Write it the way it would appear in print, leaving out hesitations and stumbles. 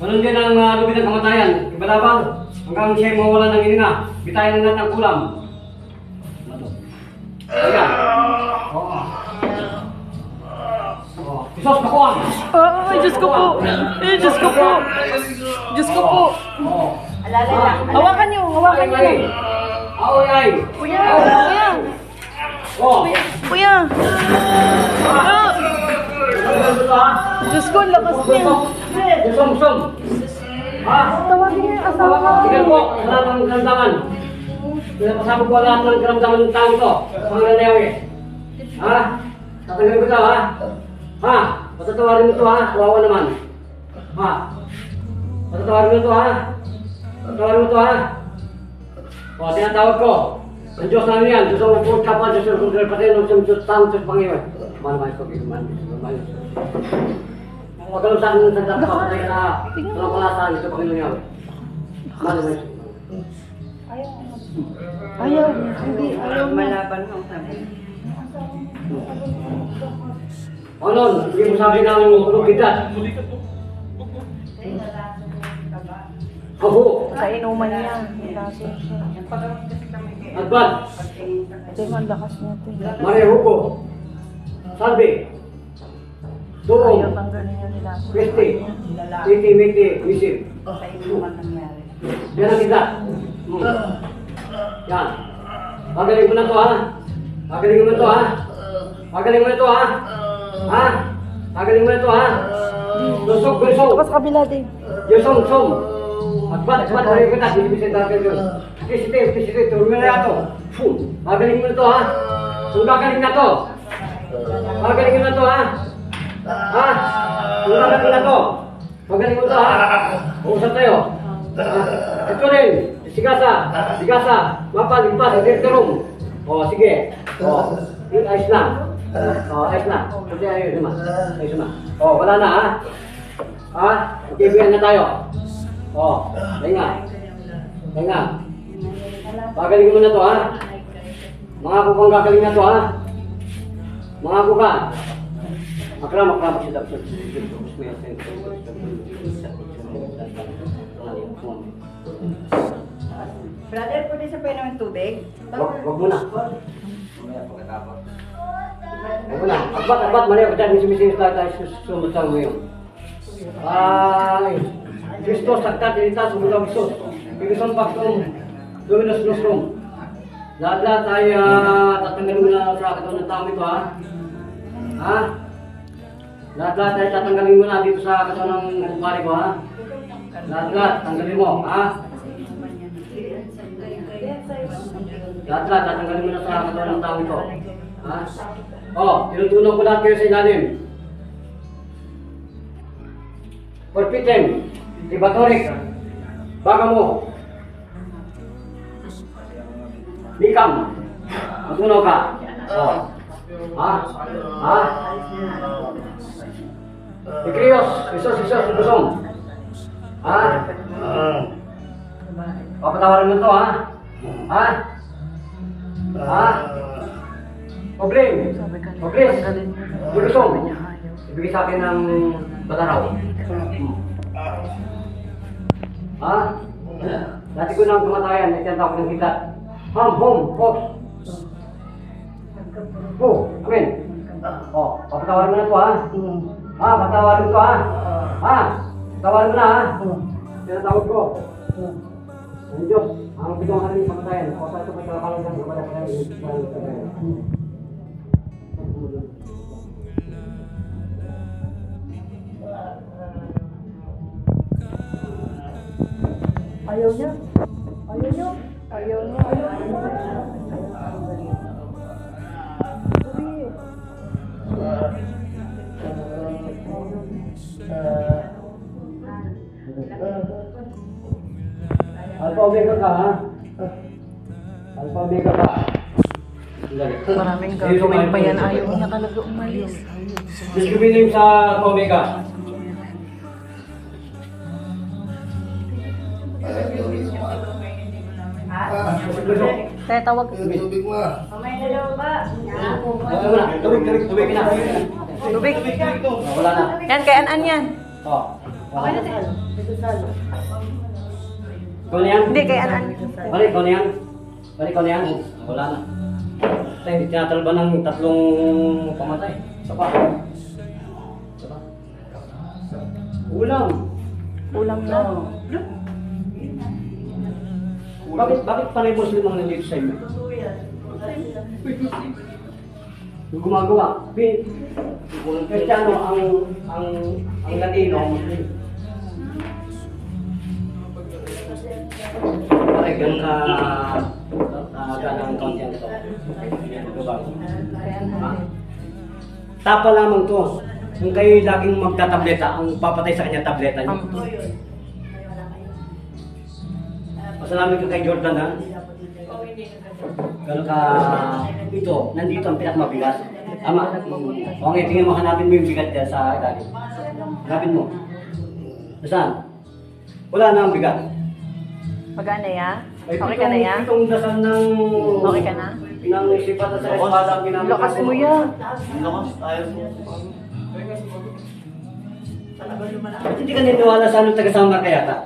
Ganun din ang lubid ng kamatayan. Ibalabang hanggang siya'y mawala ng hininga. Bitayan na natin ang kulam. Ayan. Oo. Isos, nakuha! Ay, Diyos ko po! Ay, Diyos ko po! Diyos ko po! Hawakan niyo! Hawakan niyo! Aoy ay! Kuya! Kuya! Kuya! Diyos ko, ang lakas niya! Sum! Ha? Tawagin niyo yung asawa ko! Tignan po, sa lahat ng karamdaman. Pinapasabog ko lahat ng karamdaman ng tao ito. Pangalayaw eh. Ha? Tatanggalin ko ito ha? Ha? Patatawarin mo ito ha? Kawawa naman. Ha? Patatawarin mo ito ha? Patatawarin mo ito ha? O, tinatawag ko. Ang Diyos namin yan. Diyos ang purot kapal. Diyos ang kundral pati. Diyos ang Diyos Panginoon. Mahal ko. Mahal ko. Huwag ka lang sa akin ng sandang kapatay na walang palasan. Ito Panginoon yan. Mahal ko. Ayaw. Hindi. Ayaw na. Malaban ang sabi. Anon, hindi mo sabi ng lugidad. Ako. Sa inuman niya. Lasing siya. Adban. Ito yung lakas niya. Marehuko. Salve. Doong. Ayaw tanggalin niya nila. Peste. Miti. Misip. Sa inuman nangyari. Yan ang kita. Yan. Pagaling mo na to ha. Pagaling mo na to ha. Pagaling mo na to ha. Ha? Pagaling mo na to ha. Lusok. Tapos kabila din. Yosong. Agbat. Hari kita. Bibisay natin yun. Kisite. Turun na yato. Pagaling mo na to ha. Kung gagaling na to. Pagaling mo na to ha. Ha? Kung gagaling na to. Pagaling mo to ha. Uusap tayo. Ito rin. Sigasa. Mapa, limpas. Direktorong. O, sige. O, ayos na. Ayos na. Kasi ayos na. O, wala na ha. Ha? Magkibigan na tayo. O, hinga. Pagaling mo na to ha. Mga kukang gagaling na to ha. Mga kuka. Makram siya dapat. Brother, pwede sa pwede ng tubig? Wag muna. Agbat, mali ako dyan. Misi tayo sumutang mo yun. Ay, Kristo, sakta, tinita, sumutang Kristo. Pagkison paktong, Dominus Nostrum. Lahat tayo tatanggalin mo na sa katawan ng tao ito ha. Ha? Lahat tayo tatanggalin mo na dito sa katawan ng kumpare ko ha. Lahat, tanggalin mo ha. Lahat, tatanggalin mo na sa katawan ng tao ito. Ha? Tinutunan ko lahat kayo sa ilalim. Forpitem, Tibatorik, baka mo. Likam, matunaw ka. Ha? Ikrios, Isos, Busong. Ha? Papatawarin mo ito ha? Ha? Problem. Busong. Ibigay sa akin ng bataraw. Ha? Dati ko nang kumatayan, itiyanta ko ng hitat. Hom, hos. Amen. Papatawarin mo na ito ha? Patawarin mo ito ha? Tawarin mo na ha? Tinatawag ko. Ang Diyos, ang pitong hari sa kamatayan. Sa ito pagkakalang ng kepada kalian. Ayaw niya. Alpha Omega ka ha? Alpha Omega ka. Maraming gagawin pa yan. Ayaw niya talaga umalis. Discriminate sa Alpha Omega. Kaya tawag. Tubig mo. May dalawa ba? Tubig na. Tubig. Wala na. Yan, kay An-An yan. Oh. Okay na din. Ikaw na yan? Hindi, kay Anan. Balik, ikaw na yan? Balik, ikaw na yan? Wala na. Tayo, tinatalba ng tatlong pamatay. Isa pa. Isa pa. Ulam. Ulam na. Bakit panay Muslim ang nandito sa inyo? Yung gumagawa. Kristiyano ang Latino, Muslim. Parang ganun ka ganang content to. Tapa lamang to. Kung kayo laging magtatableta, ang papatay sa kanya tableta niyo. Pasalamat ka kay Jordan ha. Gano'n ka ito, nandito ang pinakamabigat. Tama. Okay, tingin mo, hanapin mo yung bigat dyan sa ilalim. Hanapin mo. Nasaan? Wala na ang bigat. Magana ya? Ay, Okay ka na ya? Itong dasal ng... Okay ka na? Ng isipat sa espada ang ginamit. Lakas mo yan. Ba't hindi ka niniwala sa anong taga-Samar kaya ta?